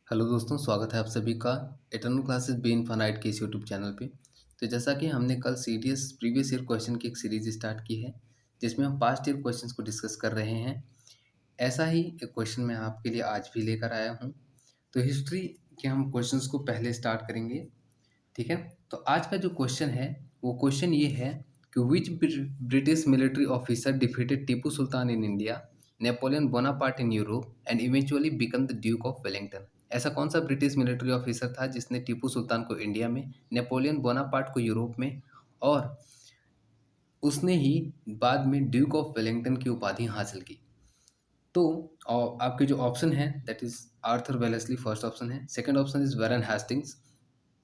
Hello दोस्तों, स्वागत है आप सभी का इटर्नल क्लासेस बी इनफानाइट के इस यूट्यूब चैनल पे। तो जैसा कि हमने कल सीडीएस प्रीवियस ईयर क्वेश्चन की एक सीरीज स्टार्ट की है, जिसमें हम पास्ट ईयर क्वेश्चंस को डिस्कस कर रहे हैं। ऐसा ही एक क्वेश्चन मैं आपके लिए आज भी लेकर आया हूँ। तो हिस्ट्री के हम क्वेश्चंस को पहले स्टार्ट करेंगे, ठीक है। तो आज का जो क्वेश्चन है वो क्वेश्चन ये है कि विच British military officer defeated Tipu Sultan in India, Napoleon Bonaparte in Europe and eventually become the Duke of Wellington. ऐसा कौन सा ब्रिटिश मिलिट्री ऑफिसर था जिसने टीपू सुल्तान को इंडिया में, नेपोलियन बोनापार्ट को यूरोप में और उसने ही बाद में ड्यूक ऑफ वेलिंगटन की उपाधि हासिल की। तो आपके जो ऑप्शन है that is Arthur Wellesley, first option है। Second option is Warren Hastings.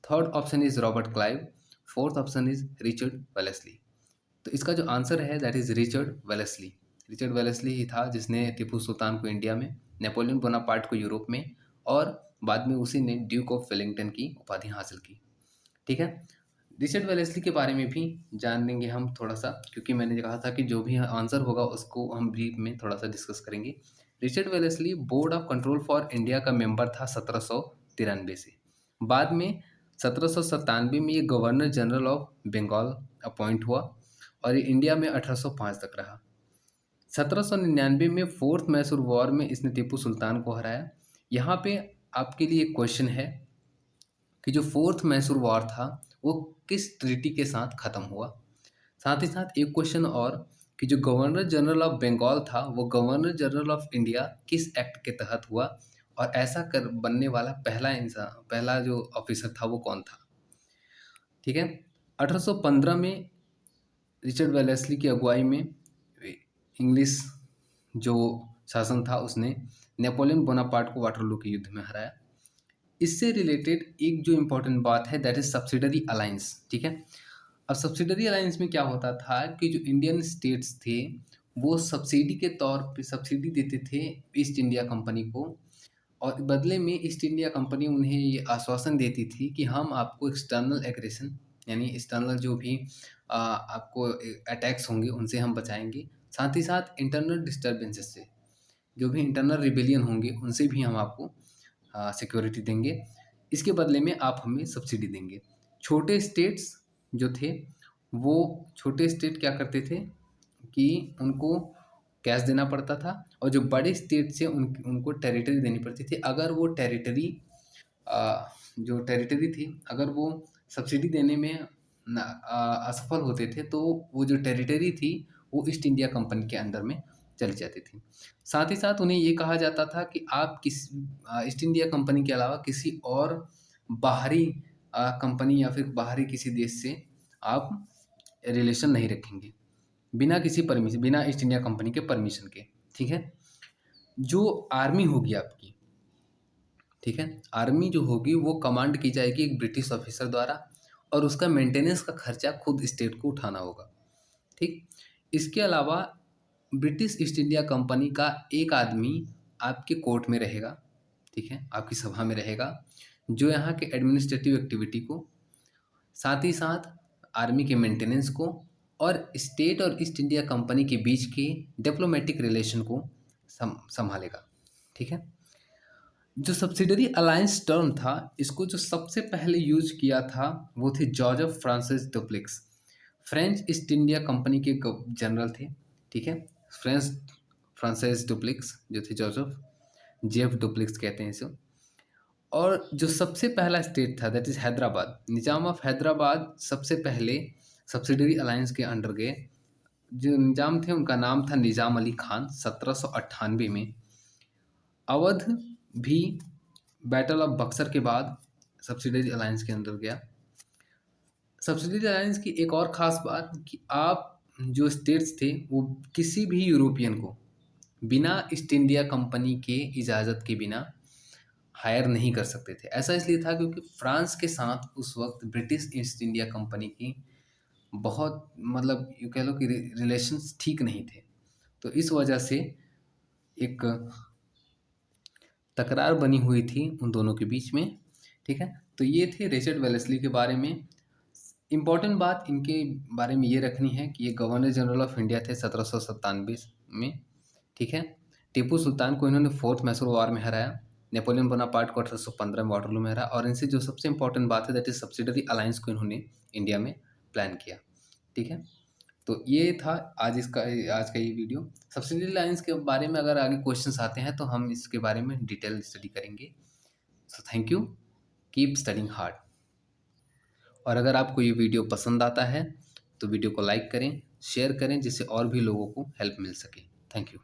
Third option is Robert Clive. Fourth option is Richard Wellesley. तो इसका जो आंसर है that is Richard Wellesley. Richard Wellesley ही था जिसने टीपू सुल्तान को इंडिया में, नेपोलियन बोनापार्ट को यूरोप में और बाद में उसी ने ड्यूक ऑफ वेलिंगटन की उपाधि हासिल की, ठीक है। रिचर्ड वेलेस्ली के बारे में भी जान लेंगे हम थोड़ा सा, क्योंकि मैंने कहा था कि जो भी आंसर होगा उसको हम ब्रीफ में थोड़ा सा डिस्कस करेंगे। Richard Wellesley board of control for India का मेंबर था 1793 से। बाद में 1797 में ये governor general of Bengal appoint हुआ और ये इंडिया में 1805 तक रहा। 1799 में फोर्थ मैसूर वॉर में इसने टीपू सुल्तान को हराया। यहाँ पे आपके लिए एक क्वेश्चन है कि जो फोर्थ मैसूर वॉर था वो किस ट्रीटी के साथ खत्म हुआ। साथ ही साथ एक क्वेश्चन और कि जो गवर्नर जनरल ऑफ बंगाल था वो गवर्नर जनरल ऑफ इंडिया किस एक्ट के तहत हुआ और ऐसा कर बनने वाला पहला इंसान, पहला जो ऑफिसर था वो कौन था, ठीक है। 1815 में रिचर्ड वेलेस्ली की अगुवाई में इंग्लिश जो शासन था उसने नेपोलियन बोनापार्ट को वाटरलू के युद्ध में हराया। इससे रिलेटेड एक जो इम्पोर्टेंट बात है दैट इज सब्सिडरी अलायंस, ठीक है। अब सब्सिडरी अलायंस में क्या होता था कि जो इंडियन स्टेट्स थे वो सब्सिडी के तौर पे सब्सिडी देते थे ईस्ट इंडिया कंपनी को, और बदले में ईस्ट इंडिया कंपनी उन्हें ये आश्वासन देती थी कि हम आपको एक्सटर्नल एग्रेशन, यानी एक्सटर्नल जो भी आपको अटैक्स होंगे उनसे हम बचाएंगे, साथ ही साथ इंटरनल डिस्टर्बेंसेस से, जो भी इंटरनल रिबेलियन होंगे उनसे भी हम आपको सिक्योरिटी देंगे। इसके बदले में आप हमें सब्सिडी देंगे। छोटे स्टेट्स जो थे वो छोटे स्टेट क्या करते थे कि उनको कैश देना पड़ता था, और जो बड़े स्टेट से उनको टेरिटरी देनी पड़ती थी। अगर वो टेरिटरी जो टेरिटरी थी अगर वो सब्सिडी देने में असफल होते थे तो वो जो टेरिटरी थी वो ईस्ट इंडिया कंपनी के अंडर में चली जाती थी। साथ ही साथ उन्हें ये कहा जाता था कि आप ईस्ट इंडिया कंपनी के अलावा किसी और बाहरी कंपनी या फिर बाहरी किसी देश से आप रिलेशन नहीं रखेंगे बिना किसी परमिशन, बिना ईस्ट इंडिया कंपनी के परमिशन के, ठीक है। जो आर्मी होगी आपकी, ठीक है, आर्मी जो होगी वो कमांड की जाएगी एक ब्रिटिश ऑफिसर द्वारा और उसका मेंटेनेंस का खर्चा खुद स्टेट को उठाना होगा, ठीक। इसके अलावा ब्रिटिश ईस्ट इंडिया कंपनी का एक आदमी आपके कोर्ट में रहेगा, ठीक है, आपकी सभा में रहेगा, जो यहाँ के एडमिनिस्ट्रेटिव एक्टिविटी को, साथ ही साथ आर्मी के मेंटेनेंस को और स्टेट और ईस्ट इंडिया कंपनी के बीच के डिप्लोमेटिक रिलेशन को संभालेगा, ठीक है। जो सब्सिडरी अलायंस टर्म था इसको जो सबसे पहले यूज किया था वो थे George Francis duplex, French east India company के जनरल थे, ठीक है। फ्रेंच फ्रांसिस डुप्लेक्स जो थे जॉर्ज जेफ डुप्लेक्स कहते हैं इसे। और जो सबसे पहला स्टेट था that is Hyderabad, Nizam of Hyderabad सबसे पहले सब्सिडरी अलायंस के अंडर गए। जो निजाम थे उनका नाम था निजाम अली खान। 1798 में अवध भी बैटल ऑफ बक्सर के बाद सब्सिडरी अलायंस के अंदर गया। सब्सिडरी अलायंस की एक और ख़ास बात कि आप जो स्टेट्स थे वो किसी भी यूरोपियन को बिना ईस्ट इंडिया कंपनी के इजाज़त के बिना हायर नहीं कर सकते थे। ऐसा इसलिए था क्योंकि फ्रांस के साथ उस वक्त ब्रिटिश ईस्ट इंडिया कंपनी की बहुत, मतलब यूँ कह लो कि रिलेशंस ठीक नहीं थे। तो इस वजह से एक तकरार बनी हुई थी उन दोनों के बीच में, ठीक है। तो ये थे रिचर्ड वेलेस्ली के बारे में। इम्पॉर्टेंट बात इनके बारे में ये रखनी है कि ये गवर्नर जनरल ऑफ इंडिया थे 1797 में, ठीक है। टीपू सुल्तान को इन्होंने फोर्थ मैसूर वॉर में हराया। नेपोलियन बोनापार्ट को 1815 में वाटरलू में हरा, और इनसे जो सबसे इंपॉर्टेंट बात है दैट इज सब्सिडरी अलायंस को इन्होंने इंडिया में प्लान किया। ठीक है, तो ये था आज का ये वीडियो। सब्सिडरी अलायंस के बारे में अगर आगे क्वेश्चंस आते हैं तो हम इसके बारे में डिटेल स्टडी करेंगे। So thank you, keep studying hard. और अगर आपको ये वीडियो पसंद आता है तो वीडियो को लाइक करें, शेयर करें, जिससे और भी लोगों को हेल्प मिल सके। Thank you.